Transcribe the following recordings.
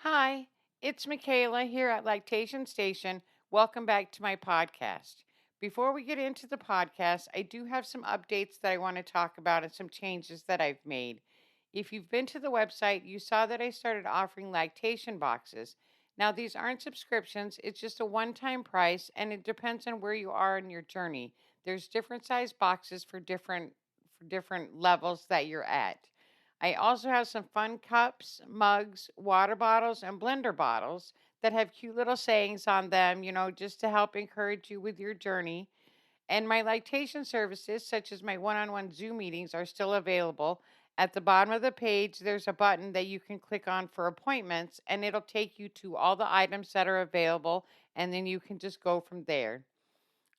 Hi, it's Michaela here at Lactation Station. Welcome back to my podcast. Before we get into the podcast, I do have some updates that I want to talk about and some changes that I've made. If you've been to the website, you saw that I started offering lactation boxes. Now, these aren't subscriptions, it's just a one time price, and it depends on where you are in your journey. There's different size boxes for different levels that you're at. I also have some fun cups, mugs, water bottles, and blender bottles that have cute little sayings on them, just to help encourage you with your journey. And my lactation services, such as my one on one Zoom meetings, are still available. At the bottom of the page, there's a button that you can click on for appointments, and it'll take you to all the items that are available, and then you can just go from there.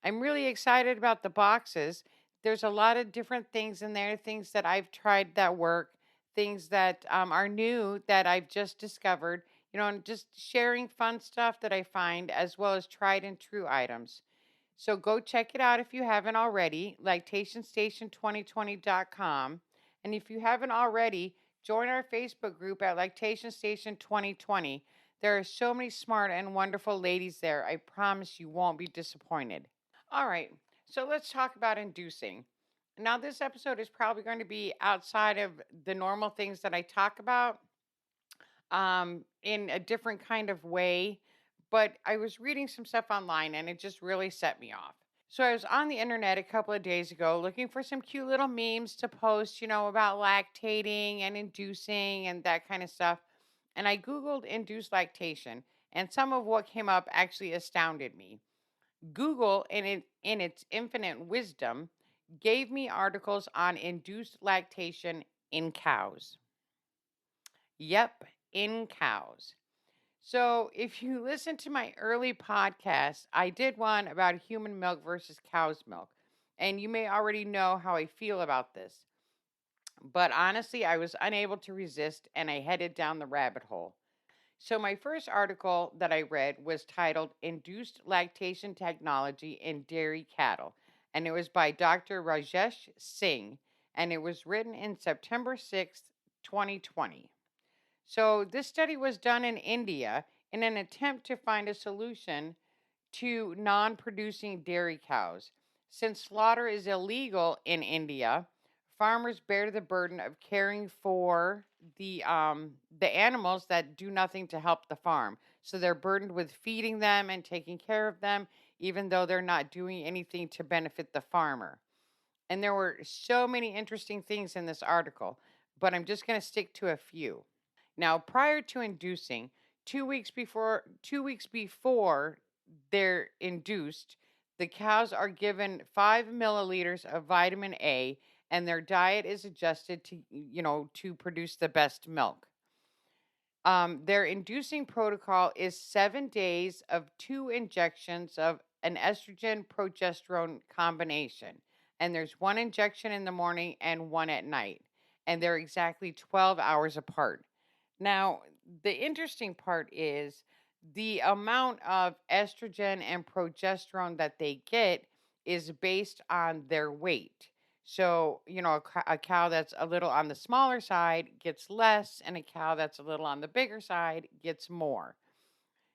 I'm really excited about the boxes. There's a lot of different things in there, things that I've tried that work, things that are new that I've just discovered, and just sharing fun stuff that I find as well as tried and true items. So go check it out if you haven't already, lactationstation2020.com. And if you haven't already, join our Facebook group at Lactation Station 2020. There are so many smart and wonderful ladies there. I promise you won't be disappointed. All right. So let's talk about inducing. Now, this episode is probably going to be outside of the normal things that I talk about in a different kind of way. But I was reading some stuff online and it just really set me off. So I was on the internet a couple of days ago looking for some cute little memes to post, about lactating and inducing and that kind of stuff. And I Googled induced lactation, and some of what came up actually astounded me. Google, in its infinite wisdom, gave me articles on induced lactation in cows. Yep, in cows. So, if you listen to my early podcast, I did one about human milk versus cow's milk. And you may already know how I feel about this. But honestly, I was unable to resist and I headed down the rabbit hole. So, my first article that I read was titled Induced Lactation Technology in Dairy Cattle, and it was by Dr. Rajesh Singh, and it was written in September 6th, 2020. So, this study was done in India in an attempt to find a solution to non producing dairy cows. Since slaughter is illegal in India, farmers bear the burden of caring for the animals that do nothing to help the farm. So they're burdened with feeding them and taking care of them, even though they're not doing anything to benefit the farmer. And there were so many interesting things in this article, but I'm just going to stick to a few. Now, prior to inducing, 2 weeks before they're induced, the cows are given 5 milliliters of vitamin A, and their diet is adjusted to produce the best milk. Their inducing protocol is 7 days of 2 injections of an estrogen progesterone combination. And there's one injection in the morning and one at night. And they're exactly 12 hours apart. Now, the interesting part is the amount of estrogen and progesterone that they get is based on their weight. So, a cow that's a little on the smaller side gets less, and a cow that's a little on the bigger side gets more.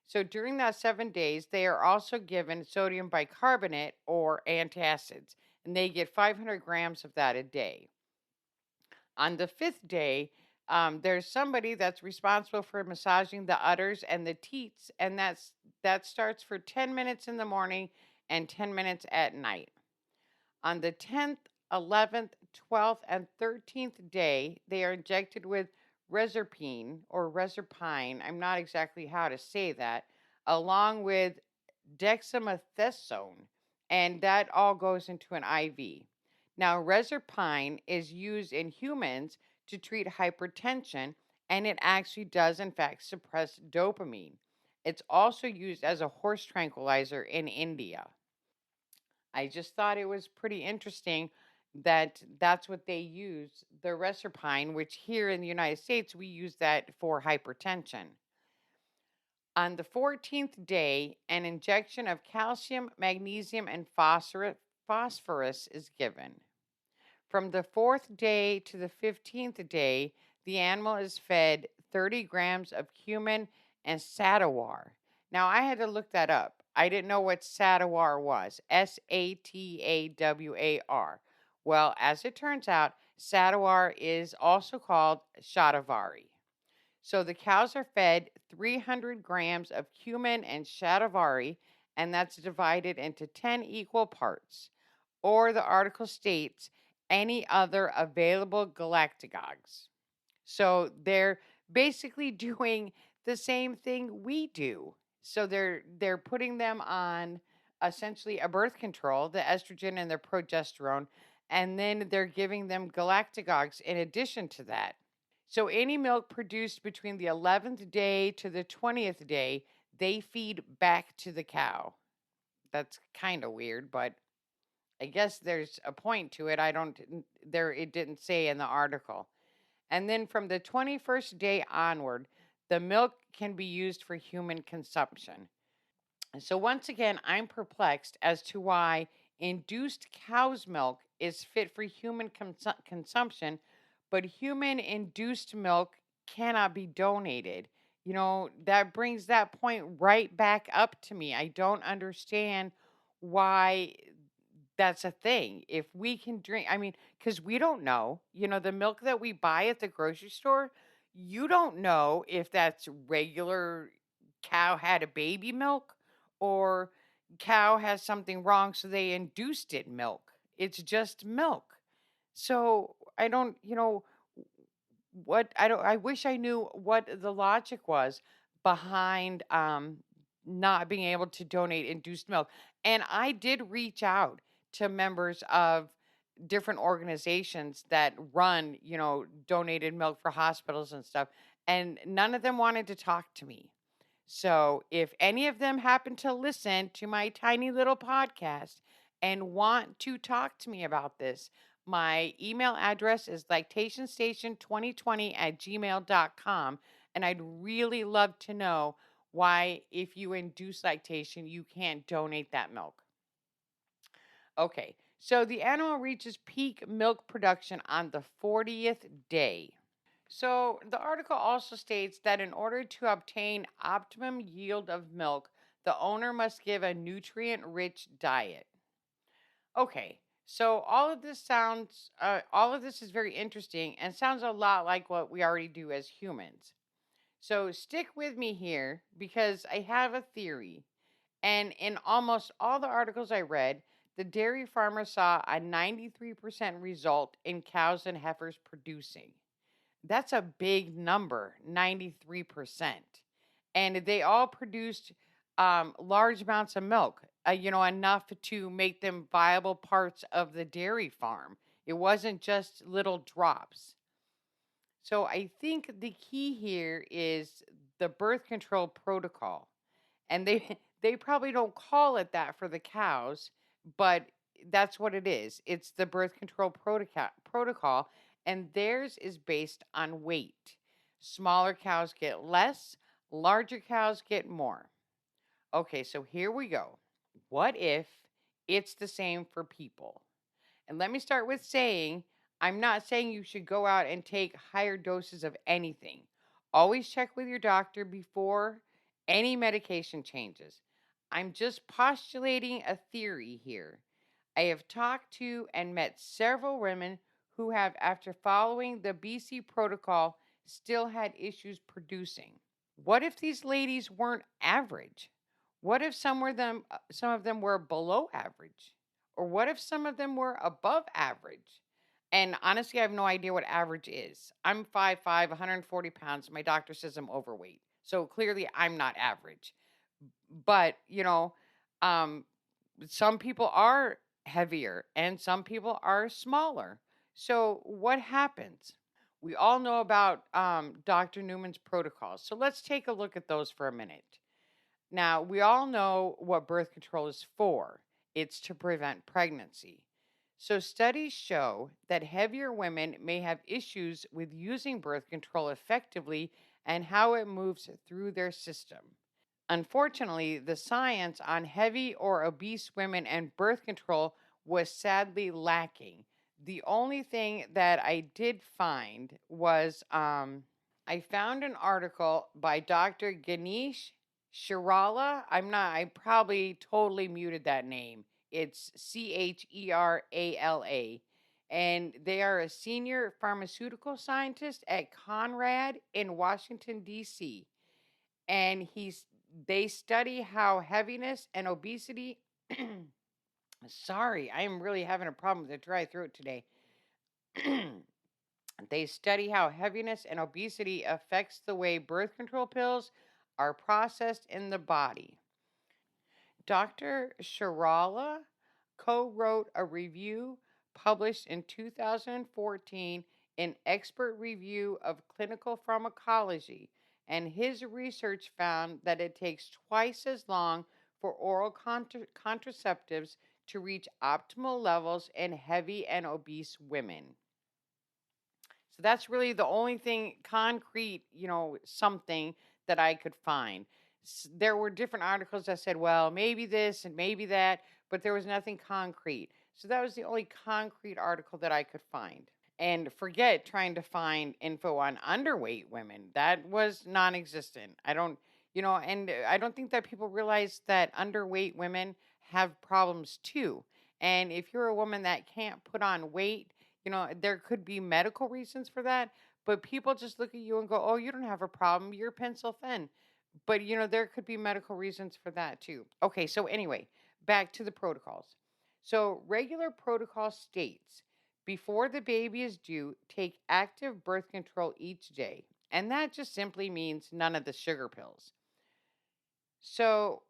So, during that 7 days, they are also given sodium bicarbonate or antacids, and they get 500 grams of that a day. On the fifth day, there's somebody that's responsible for massaging the udders and the teats, and that starts for 10 minutes in the morning and 10 minutes at night. On the 10th, 11th, 12th, and 13th day, they are injected with reserpine or reserpine. I'm not exactly how to say that, along with dexamethasone, and that all goes into an IV. Now, reserpine is used in humans to treat hypertension, and it actually does, in fact, suppress dopamine. It's also used as a horse tranquilizer in India. I just thought it was pretty interesting that that's what they use, the reserpine, which here in the United States, we use that for hypertension. On the 14th day, an injection of calcium, magnesium, and phosphorus is given. From the fourth day to the 15th day, the animal is fed 30 grams of cumin and satawar. Now, I had to look that up. I didn't know what satawar was. Satawar. Well, as it turns out, satawar is also called shatavari. So the cows are fed 300 grams of cumin and shatavari, and that's divided into 10 equal parts. Or the article states any other available galactagogues. So they're basically doing the same thing we do. So they're putting them on essentially a birth control, the estrogen and their progesterone, and then they're giving them galactagogues in addition to that. So any milk produced between the 11th day to the 20th day, they feed back to the cow. That's kind of weird, but I guess there's a point to it. I don't there it didn't say in the article. And then from the 21st day onward, the milk can be used for human consumption. So once again, I'm perplexed as to why induced cow's milk is fit for human consumption, but human induced milk cannot be donated. That brings that point right back up to me. I don't understand why that's a thing. If we can drink, I mean, because we don't know, the milk that we buy at the grocery store, you don't know if that's regular cow had a baby milk or cow has something wrong, so they induced it milk. It's just milk. So I don't, I wish I knew what the logic was behind not being able to donate induced milk. And I did reach out to members of different organizations that run, donated milk for hospitals and stuff, and none of them wanted to talk to me. So if any of them happen to listen to my tiny little podcast and want to talk to me about this, my email address is lactationstation2020@gmail.com. And I'd really love to know why, if you induce lactation, you can't donate that milk. Okay, so the animal reaches peak milk production on the 40th day. So the article also states that in order to obtain optimum yield of milk, the owner must give a nutrient rich diet. Okay, so all of this is very interesting and sounds a lot like what we already do as humans. So stick with me here because I have a theory. And in almost all the articles I read, the dairy farmer saw a 93% result in cows and heifers producing. That's a big number, 93%. And they all produced large amounts of milk, enough to make them viable parts of the dairy farm. It wasn't just little drops. So I think the key here is the birth control protocol. And they they probably don't call it that for the cows, but that's what it is. It's the birth control protocol, and theirs is based on weight. Smaller cows get less, larger cows get more. Okay, so here we go. What if it's the same for people? And let me start with saying I'm not saying you should go out and take higher doses of anything. Always check with your doctor before any medication changes. I'm just postulating a theory here. I have talked to and met several women who have, after following the BC protocol, still had issues producing. What if these ladies weren't average? What if some of them were below average? Or what if some of them were above average? And honestly, I have no idea what average is. I'm 5'5", 140 pounds. My doctor says I'm overweight. So clearly I'm not average. But, um, some people are heavier and some people are smaller. So what happens? We all know about Dr. Newman's protocols. So let's take a look at those for a minute. Now, we all know what birth control is for. It's to prevent pregnancy. So studies show that heavier women may have issues with using birth control effectively and how it moves through their system. Unfortunately, the science on heavy or obese women and birth control was sadly lacking. The only thing that I did find was I found an article by Dr. Ganesh Shirala. I probably totally muted that name. It's Cherala. And they are a senior pharmaceutical scientist at Conrad in Washington, D.C. And they study how heaviness and obesity. Sorry, I am really having a problem with a dry throat today. They study how heaviness and obesity affects the way birth control pills are processed in the body. Dr. Sharala co-wrote a review published in 2014 in Expert Review of Clinical Pharmacology, and his research found that it takes twice as long for oral contraceptives to reach optimal levels in heavy and obese women. So that's really the only thing concrete, something that I could find. There were different articles that said, well, maybe this and maybe that, but there was nothing concrete. So that was the only concrete article that I could find. And forget trying to find info on underweight women. That was non existent. And I don't think that people realize that underweight women have problems too. And if you're a woman that can't put on weight, there could be medical reasons for that. But people just look at you and go, oh, you don't have a problem. You're pencil thin. But, there could be medical reasons for that too. Okay, so anyway, back to the protocols. So, regular protocol states before the baby is due, take active birth control each day. And that just simply means none of the sugar pills. So,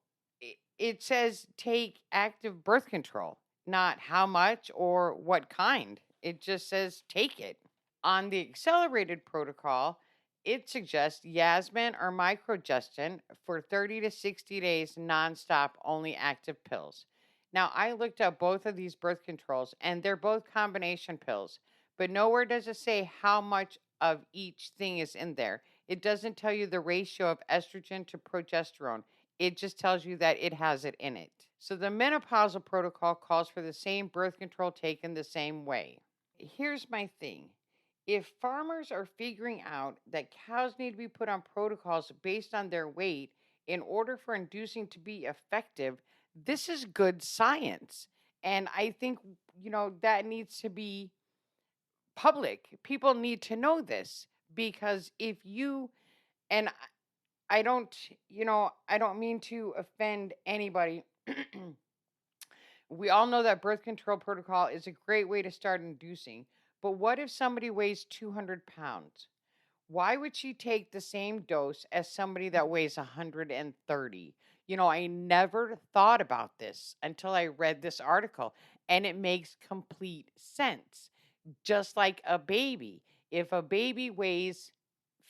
it says take active birth control, not how much or what kind. It just says take it. On the accelerated protocol, it suggests Yasmin or microgestin for 30 to 60 days nonstop, only active pills. Now, I looked up both of these birth controls, and they're both combination pills, but nowhere does it say how much of each thing is in there. It doesn't tell you the ratio of estrogen to progesterone. It just tells you that it has it in it. So the menopausal protocol calls for the same birth control taken the same way. Here's my thing. If farmers are figuring out that cows need to be put on protocols based on their weight in order for inducing to be effective, this is good science. And I think, that needs to be public. People need to know this because if you, and I don't mean to offend anybody. We all know that birth control protocol is a great way to start inducing. But what if somebody weighs 200 pounds? Why would she take the same dose as somebody that weighs 130? I never thought about this until I read this article, and it makes complete sense. Just like a baby, if a baby weighs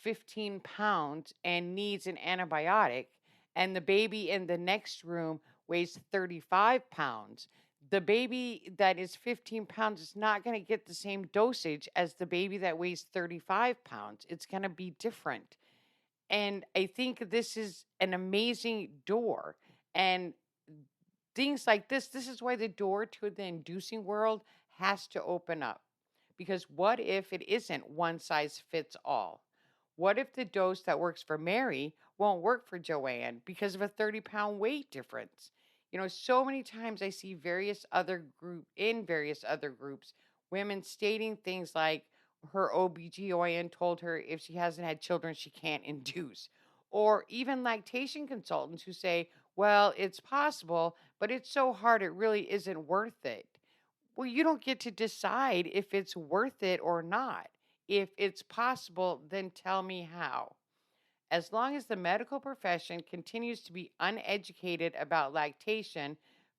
15 pounds and needs an antibiotic, and the baby in the next room weighs 35 pounds, the baby that is 15 pounds is not going to get the same dosage as the baby that weighs 35 pounds. It's going to be different. And I think this is an amazing door. And things like this is why the door to the inducing world has to open up. Because what if it isn't one size fits all? What if the dose that works for Mary won't work for Joanne because of a 30-pound weight difference? So many times I see various other groups, women stating things like her OBGYN told her if she hasn't had children, she can't induce. Or even lactation consultants who say, well, it's possible, but it's so hard, it really isn't worth it. Well, you don't get to decide if it's worth it or not. If it's possible, then tell me how. As long as the medical profession continues to be uneducated about lactation,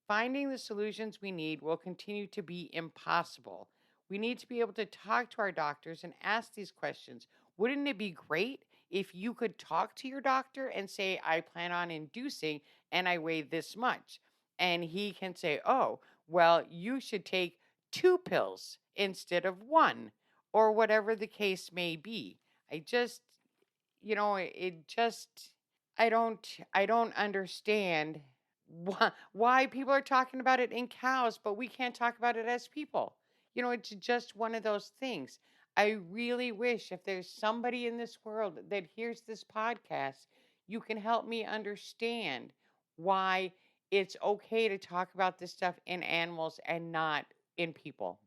finding the solutions we need will continue to be impossible. We need to be able to talk to our doctors and ask these questions. Wouldn't it be great if you could talk to your doctor and say, I plan on inducing and I weigh this much? And he can say, oh, well, you should take 2 pills instead of one, or whatever the case may be. I just, it just I don't understand why people are talking about it in cows, but we can't talk about it as people. It's just one of those things. I really wish if there's somebody in this world that hears this podcast, you can help me understand why it's okay to talk about this stuff in animals and not in people.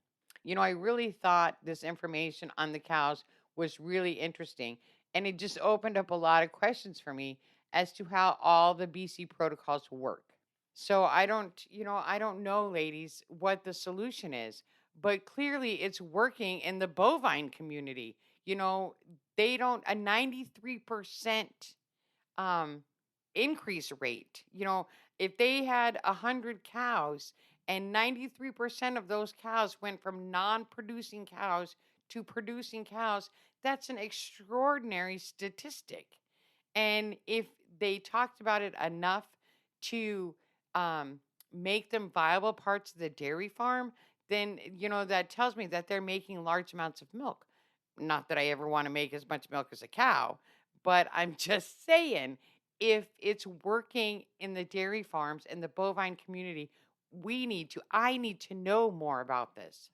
I really thought this information on the cows was really interesting. And it just opened up a lot of questions for me as to how all the BC protocols work. So I don't know, ladies, what the solution is, but clearly it's working in the bovine community. You know, they don't a 93% um, increase rate. If they had 100 cows and 93% of those cows went from non producing cows to producing cows, that's an extraordinary statistic. And if they talked about it enough to um, make them viable parts of the dairy farm, then, that tells me that they're making large amounts of milk. Not that I ever want to make as much milk as a cow, but I'm just saying if it's working in the dairy farms and the bovine community, I need to know more about this.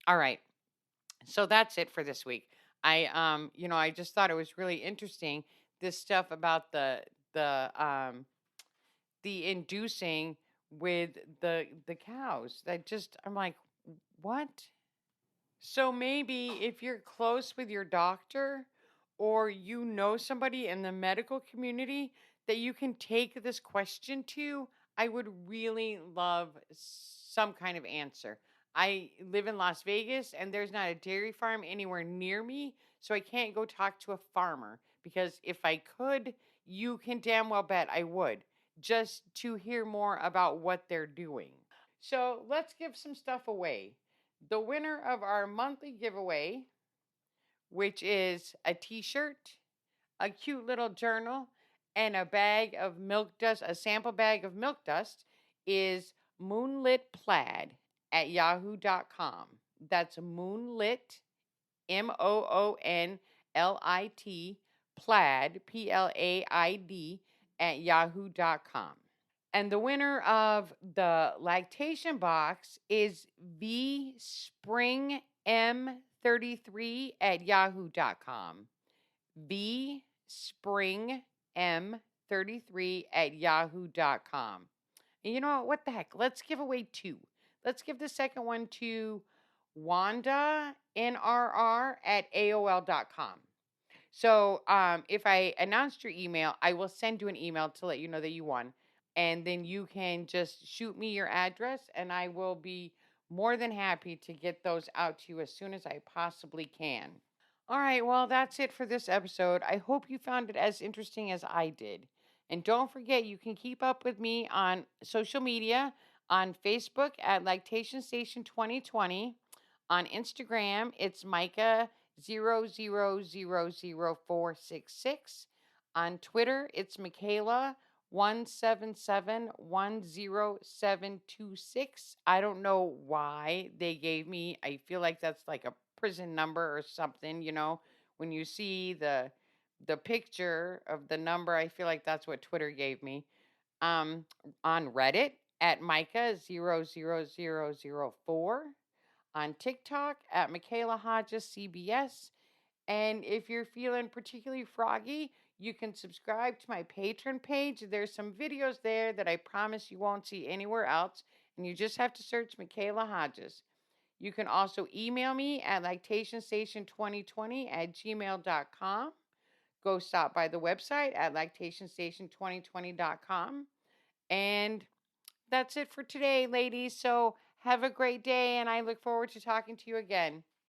All right. So that's it for this week. I just thought it was really interesting this stuff about the inducing with the cows. I'm like, what? So maybe if you're close with your doctor or you know somebody in the medical community that you can take this question to, I would really love some kind of answer. I live in Las Vegas and there's not a dairy farm anywhere near me, so I can't go talk to a farmer because if I could, you can damn well bet I would, just to hear more about what they're doing. So let's give some stuff away. The winner of our monthly giveaway, which is a t shirt, a cute little journal, and a bag of milk dust, a sample bag of milk dust, is Moonlit Plaid at yahoo.com. That's Moonlit, Moonlit, Plaid, Plaid, at yahoo.com. And the winner of the lactation box is V Spring M33 at yahoo.com. V Spring M33 at yahoo.com. And you know what the heck? Let's give away two. Let's give the second one to Wanda NRR at AOL.com. So if I announced your email, I will send you an email to let you know that you won. And then you can just shoot me your address, and I will be more than happy to get those out to you as soon as I possibly can. All right, well, that's it for this episode. I hope you found it as interesting as I did. And don't forget, you can keep up with me on social media on Facebook at Lactation Station 2020. On Instagram, it's Micah000466. On Twitter, it's Michaela17710726. I don't know why they gave me. I feel like that's like a prison number or something, when you see the picture of the number, I feel like that's what Twitter gave me. On Reddit at Micah00004, on TikTok at Michaela Hodges CBS. And if you're feeling particularly froggy, you can subscribe to my Patreon page. There's some videos there that I promise you won't see anywhere else. And you just have to search Michaela Hodges. You can also email me at lactationstation2020@gmail.com. Go stop by the website at lactationstation2020.com. And that's it for today, ladies. So have a great day, and I look forward to talking to you again.